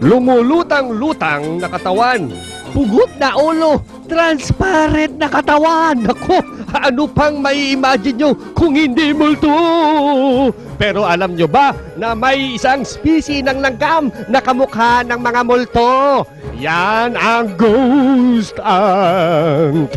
lumulutang-lutang na katawan, Pugot na ulo, transparent na katawan. Naku, ano pang may imagine nyo kung hindi multo? Pero alam nyo ba na may isang species ng langgam na kamukha ng mga multo? Yan ang ghost ant.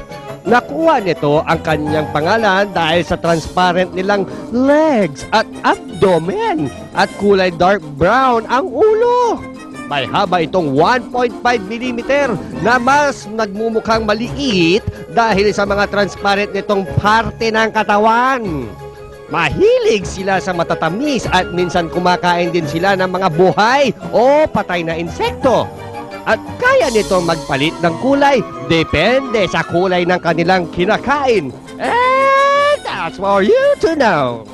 Nakuha nito ang kanyang pangalan dahil sa transparent nilang legs at abdomen at kulay dark brown ang ulo. May haba itong 1.5 mm na mas nagmumukhang maliit dahil sa mga transparent nitong parte ng katawan. Mahilig sila sa matatamis at minsan kumakain din sila ng mga buhay o patay na insekto. At kaya nitong magpalit ng kulay depende sa kulay ng kanilang kinakain. And that's for you to know.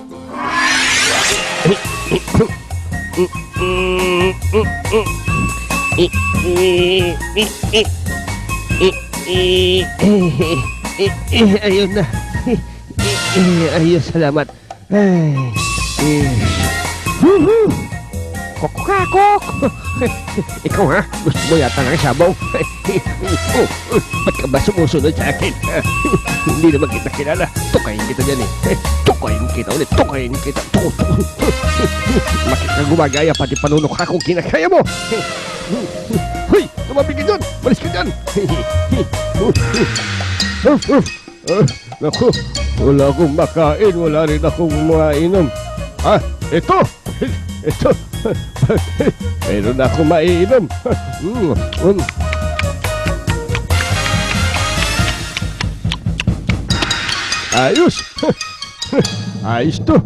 Ayun na. Ayun, salamat. Ay. Kok. Ikaw ha? Gusto mo yata ng sabaw? Ba't ka ba sumusunod sa akin? Hindi naman kita kilala. Tukayin kita dyan eh. Tukayin kita ulit. Tukayin kita. Bakit ka gumagaya pati panunok ka kung kinakaya mo? Hoy! Tumabig ka dyan! Malis ka dyan! Naku, wala akong makain. Wala rin akong mainom. Ito! Ito! Meron na akong maiinom. Ayos! Ayos to!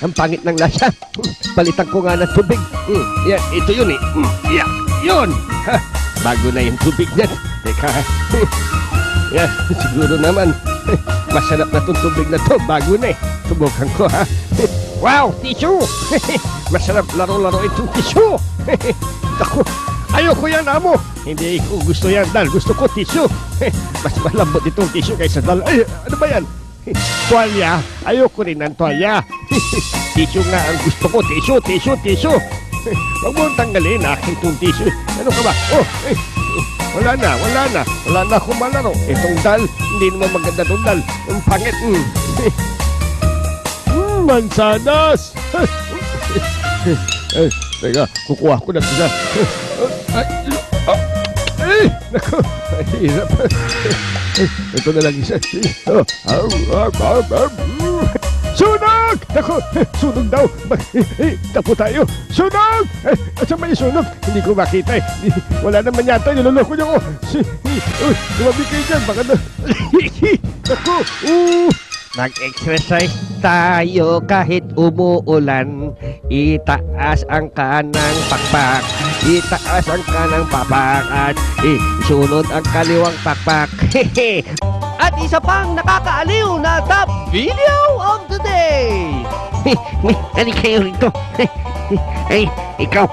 Ang pangit ng lasa. Palitan ko nga ng tubig. Yan, ito yun eh. Yan, yun! Bago na yung tubig niyan. Teka. Yan, siguro naman. Masarap na itong tubig na to. Bago na eh. Subukan ko ha. Wow, tissue! Masarap laro-laro itong tissue. Ako, ayoko yan amo. Hindi ko gusto yan dal. Gusto ko tissue. Mas malambot itong tissue kaysa dal. Ay, ano ba yan? Tuwalya. Ayoko rin ng tuwalya. Tissue nga ang gusto ko. Tissue. Huwag mo tanggalin aking itong tissue. Ano ka ba? Wala na akong malaro. Itong dal, hindi naman maganda itong dal. Ang pangit. Mansanas! Teka, kukuha ko na sila. Naku, hirap. Ito na lang isa. Sunog! Naku, sunog daw. Tapo tayo. Sunog! Saan ba yung sunog? Hindi ko makita eh. Wala naman yata. Niloloko niyo ko. Lumabig kayo dyan. Baka na. Naku! Mag-exercise tayo kahit umuulan. Itaas ang kanang pakpak. Itaas ang kanang pakpak. At isunod ang kaliwang pakpak. At isa pang nakakaaliw na top video of the day. Ano kayo rito? Ay, ikaw.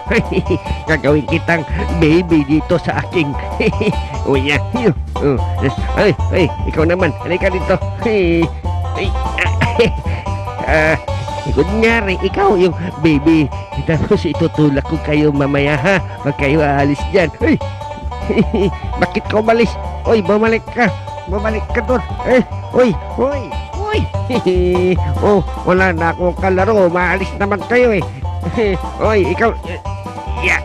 Gagawin kitang baby dito sa aking. Uy, ay, ikaw naman. Halika dito. Kunyari, ikaw yung baby. Tapos itutulak ko kayo mamaya ha. Huwag kayo aalis dyan. Bakit ka umalis? Uy, bumalik ka. Bumalik ka doon. Uy. Oh, wala na akong kalaro. Maalis naman kayo eh. Uy, ikaw. Yan.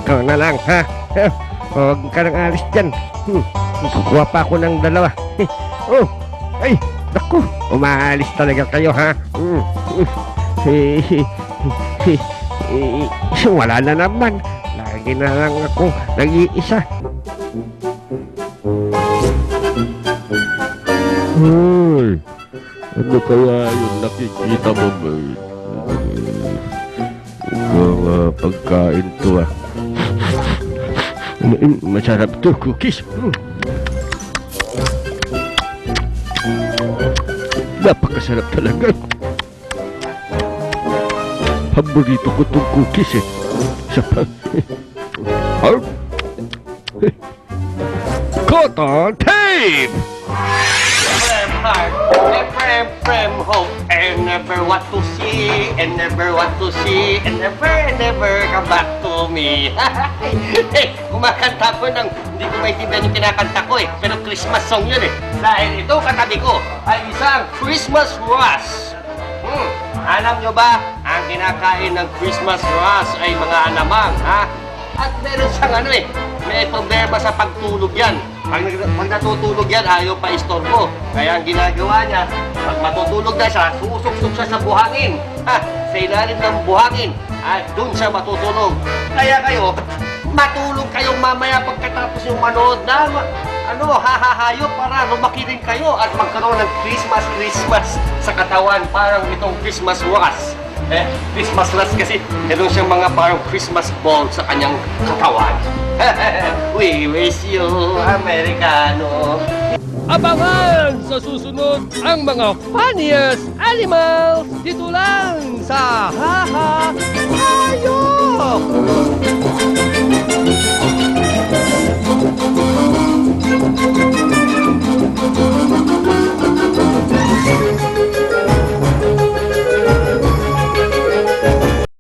Ikaw na lang ha. Huwag ka nang alis dyan. Kukuha pa ako ng dalawa. Naku, umaalis talaga kayo ha. Wala na naman. Lagi na lang akong nag-iisa. Hoy, ano kaya yung nakikita mo ba? Mga pagkain to ah. Masarap to, cookies. Napakasarap talaga. Paborito ko tong cookies eh. Sa Kota Tape! Frame heart, frame hope, and never what to see, and never what to see, and never come back to me. Eh, kumakanta ko ng, hindi ko maintindihan yung kinakanta ko eh, pero Christmas song yun eh. Dahil ito katabi ko ay isang Christmas Rush. Alam nyo ba, ang kinakain ng Christmas Rush ay mga alamang, ha? At meron siyang ano eh, may problema sa pagtulog yan. Pag natutulog yan, ayaw pa istorbo. Kaya ang ginagawa niya, pag matutulog na siya, susuksok siya sa buhangin. Ha, sa ilalim ng buhangin. At doon siya matutulog. Kaya kayo, matulog kayo mamaya pagkatapos yung manood na hahahayo para lumaki rin kayo at magkaroon ng Christmas sa katawan. Parang itong Christmas Rush. Christmas Rush kasi meron siyang mga parang Christmas ball sa kanyang katawan. We wish you, Americano. Abangan sa susunod ang mga funniest animals dito lang sa Haha Hayop!